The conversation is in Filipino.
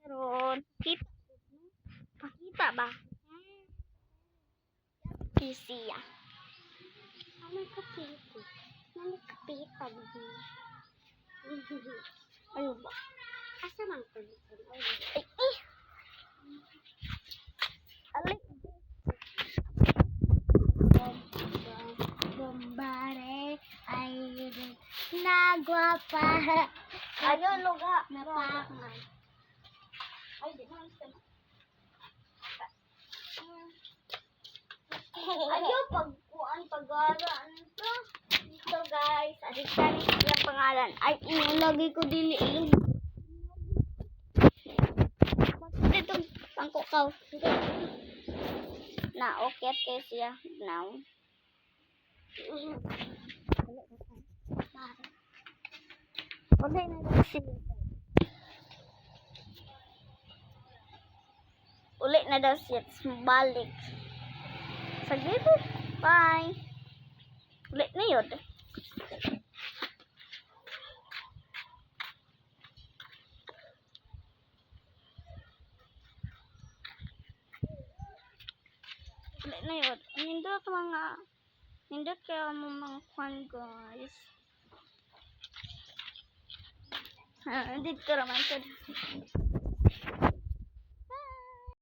Karon, pakita ba? Siya. Ano kapito? Ano kapita din? Ano ba? Asa man ko dito? Ay, eh! Alay! Bombare ay nagwapa. Ayaw, luga. Napakan. Ay, di mo isa na. Ayaw, pagkuan, pag-alaan ito. Ito guys, adik-adik yung pangalan. Ay, inilagay ko dili ilong. Bakit itong pangkukaw? Na, okay kay siya. Now. Bagay na daw siya. Ulit na daw siya. Balik. Sige po. Bye. Ulit na yun. Ulit na yun. Nindot mga nindot kaya mga kwan guys. Dito naman ito.